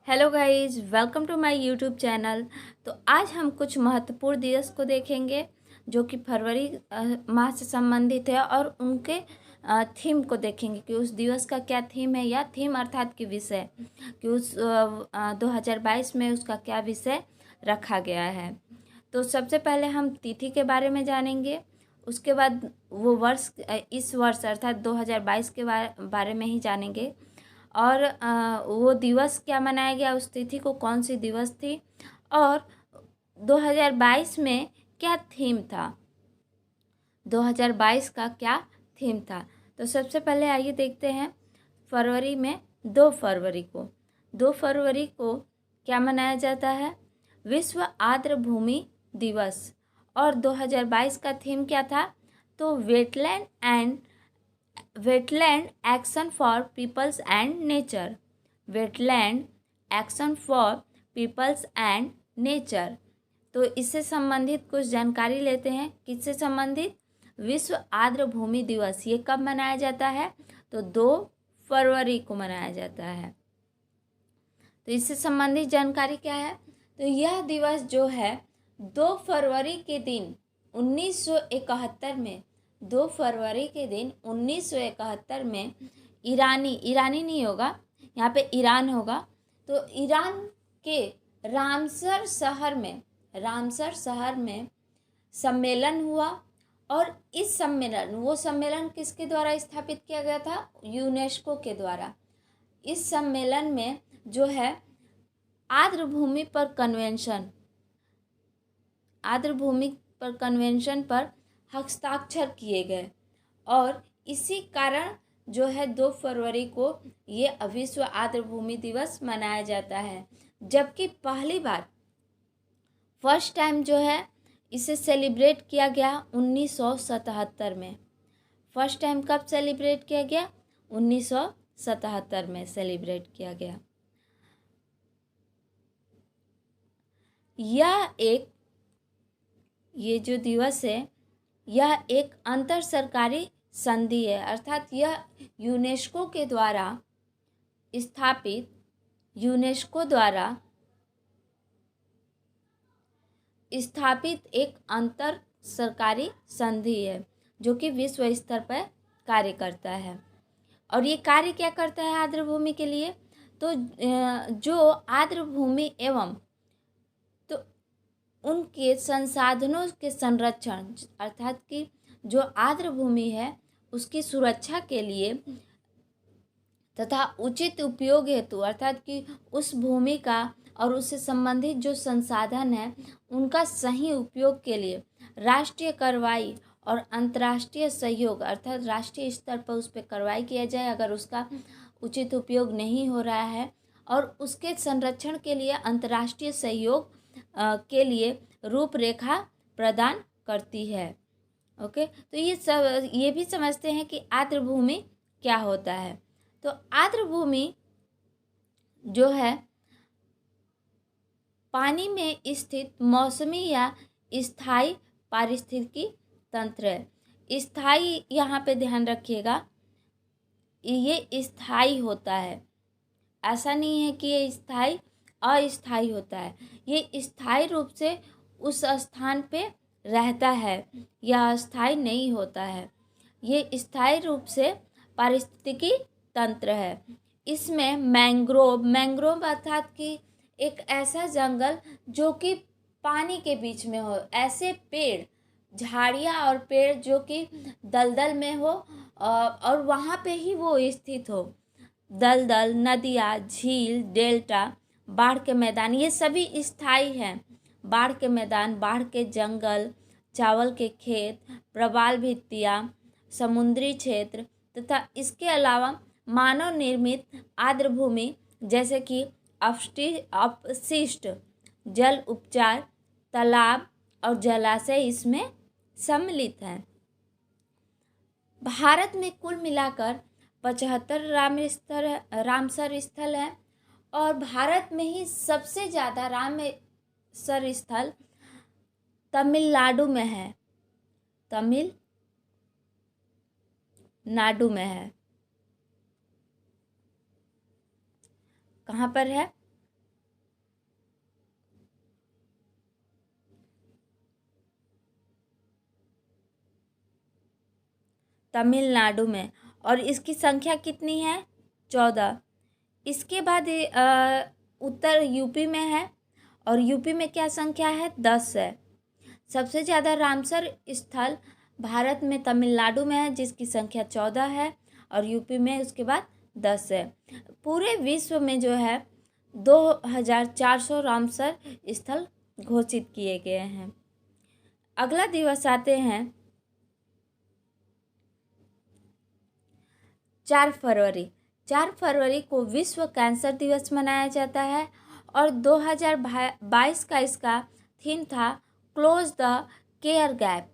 Hello guys, welcome to my YouTube channel. तो आज हम कुछ महत्वपूर्ण दिवस को देखेंगे जो कि फरवरी माह से संबंधित है, और उनके थीम को देखेंगे कि उस दिवस का क्या थीम है, या थीम अर्थात की विषय कि उस 2022 में उसका क्या विषय रखा गया है। तो सबसे पहले हम तिथि के बारे में जानेंगे, उसके बाद वो वर्ष, इस वर्ष अर्थात 2022 के बारे में ही जानेंगे, और वो दिवस क्या मनाया गया, उस तिथि को कौन सी दिवस थी, और 2022 में क्या थीम था, 2022 का क्या थीम था। तो सबसे पहले आइए देखते हैं फरवरी में 2 फरवरी को क्या मनाया जाता है, विश्व आर्द्र भूमि दिवस। और 2022 का थीम क्या था, तो wetland action for peoples and nature, wetland action for peoples and nature. तो इससे संबंधित कुछ जानकारी लेते हैं। किससे संबंधित, विश्व आर्द्र भूमि दिवस ये कब मनाया जाता है, तो 2 फरवरी को मनाया जाता है। तो इससे संबंधित जानकारी क्या है, तो यह दिवस जो है 2 फरवरी के दिन 1971 में, 2 फरवरी के दिन 1971 में ईरानी नहीं होगा, यहाँ पे ईरान होगा। तो ईरान के रामसर शहर में सम्मेलन हुआ, और इस सम्मेलन किसके द्वारा स्थापित किया गया था, यूनेस्को के द्वारा। इस सम्मेलन में जो है आर्द्र भूमि पर कन्वेंशन पर हस्ताक्षर किए गए, और इसी कारण जो है 2 फरवरी को ये विश्व आर्द्र भूमि दिवस मनाया जाता है। जबकि पहली बार फर्स्ट टाइम जो है इसे सेलिब्रेट किया गया 1977 में। फर्स्ट टाइम कब सेलिब्रेट किया गया, 1977 में सेलिब्रेट किया गया। ये जो दिवस है यह एक अंतर सरकारी संधि है, अर्थात यह यूनेस्को द्वारा स्थापित एक अंतर सरकारी संधि है जो कि विश्व स्तर पर कार्य करता है। और ये कार्य क्या करता है आर्द्र भूमि के लिए, तो जो आर्द्र भूमि एवं तो उनके संसाधनों के संरक्षण, अर्थात कि जो आर्द्र भूमि है उसकी सुरक्षा के लिए तथा उचित उपयोग हेतु, अर्थात कि उस भूमि का और उससे संबंधित जो संसाधन है उनका सही उपयोग के लिए राष्ट्रीय कार्रवाई और अंतर्राष्ट्रीय सहयोग, अर्थात राष्ट्रीय स्तर पर उस पर कार्रवाई किया जाए अगर उसका उचित उपयोग नहीं हो रहा है, और उसके संरक्षण के लिए अंतर्राष्ट्रीय सहयोग के लिए रूपरेखा प्रदान करती है। ओके, तो ये भी समझते हैं कि आर्द्र भूमि क्या होता है। तो आर्द्र भूमि जो है पानी में स्थित मौसमी या स्थायी पारिस्थितिकी तंत्र है। स्थायी यहाँ पे ध्यान रखिएगा, ये स्थायी होता है, ऐसा नहीं है कि ये स्थायी अस्थायी होता है। ये स्थायी रूप से उस स्थान पे रहता है या अस्थायी नहीं होता है। ये स्थायी रूप से पारिस्थितिकी तंत्र है। इसमें मैंग्रोव अर्थात कि एक ऐसा जंगल जो कि पानी के बीच में हो, ऐसे पेड़, झाड़ियाँ और पेड़ जो कि दलदल में हो, और वहाँ पे ही वो स्थित हो। दलदल, नदियाँ, झील, डेल्टा, बाढ़ के मैदान, ये सभी स्थायी हैं। बाढ़ के मैदान, बाढ़ के जंगल, चावल के खेत, प्रवाल भित्तियाँ, समुद्री क्षेत्र तथा इसके अलावा मानव निर्मित आर्द्र भूमि जैसे कि अपशिष्ट जल उपचार, तालाब और जलाशय इसमें सम्मिलित हैं। भारत में कुल मिलाकर 75 रामसर स्थल है, और भारत में ही सबसे ज़्यादा रामसर स्थल तमिलनाडु में है, तमिलनाडु में है। कहाँ पर है, तमिलनाडु में, और इसकी संख्या कितनी है? 14। इसके बाद उत्तर यूपी में है, और यूपी में क्या संख्या है? 10 है। सबसे ज़्यादा रामसर स्थल भारत में तमिलनाडु में है, जिसकी संख्या 14 है, और यूपी में उसके बाद 10 है। पूरे विश्व में जो है 2400 रामसर स्थल घोषित किए गए हैं। अगला दिवस आते हैं 4 फरवरी। 4 फरवरी को विश्व कैंसर दिवस मनाया जाता है, और 2022 का इसका थीम था close the care gap.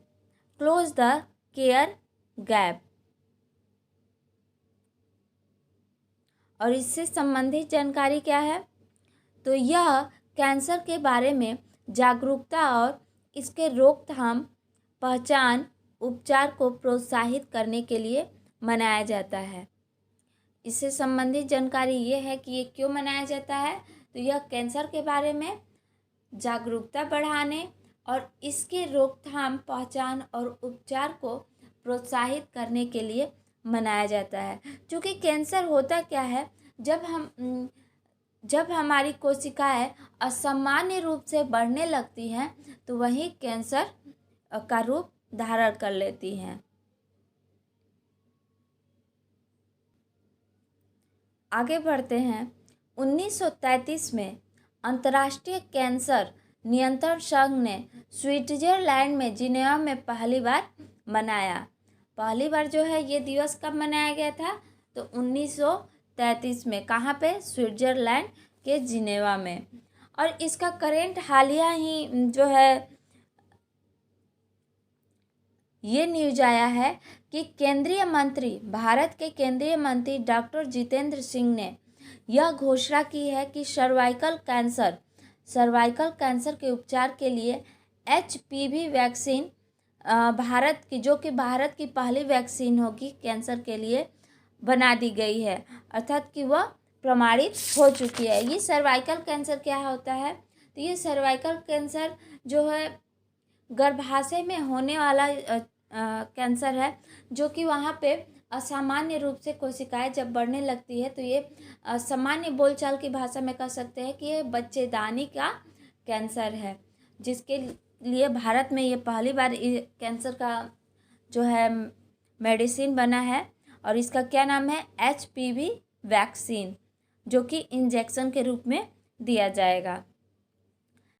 Close the care gap. और इससे संबंधित जानकारी क्या है? तो यह कैंसर के बारे में जागरूकता और इसके रोकथाम, पहचान, उपचार को प्रोत्साहित करने के लिए मनाया जाता है। इससे संबंधित जानकारी ये है कि ये क्यों मनाया जाता है। तो यह कैंसर के बारे में जागरूकता बढ़ाने और इसके रोकथाम, पहचान और उपचार को प्रोत्साहित करने के लिए मनाया जाता है। क्योंकि कैंसर होता क्या है, जब हमारी कोशिकाएं असामान्य रूप से बढ़ने लगती हैं तो वही कैंसर का रूप धारण कर लेती हैं। आगे बढ़ते हैं। 1933 में अंतर्राष्ट्रीय कैंसर नियंत्रण संघ ने स्विट्जरलैंड में जिनेवा में पहली बार मनाया। पहली बार जो है ये दिवस कब मनाया गया था? तो 1933 में। कहाँ पे? स्विट्जरलैंड के जिनेवा में। और इसका करेंट हालिया ही जो है ये न्यूज आया है कि भारत के केंद्रीय मंत्री डॉक्टर जितेंद्र सिंह ने यह घोषणा की है कि सर्वाइकल कैंसर के उपचार के लिए HPV वैक्सीन जो कि भारत की पहली वैक्सीन होगी कैंसर के लिए, बना दी गई है, अर्थात कि वह प्रमाणित हो चुकी है। ये सर्वाइकल कैंसर क्या होता है? तो ये सर्वाइकल कैंसर जो है गर्भाशय में होने वाला कैंसर है, जो कि वहाँ पे असामान्य रूप से कोशिकाएं जब बढ़ने लगती है तो ये सामान्य बोलचाल की भाषा में कह सकते हैं कि ये बच्चेदानी का कैंसर है, जिसके लिए भारत में ये पहली बार कैंसर का जो है मेडिसिन बना है। और इसका क्या नाम है? HPV वैक्सीन, जो कि इंजेक्शन के रूप में दिया जाएगा।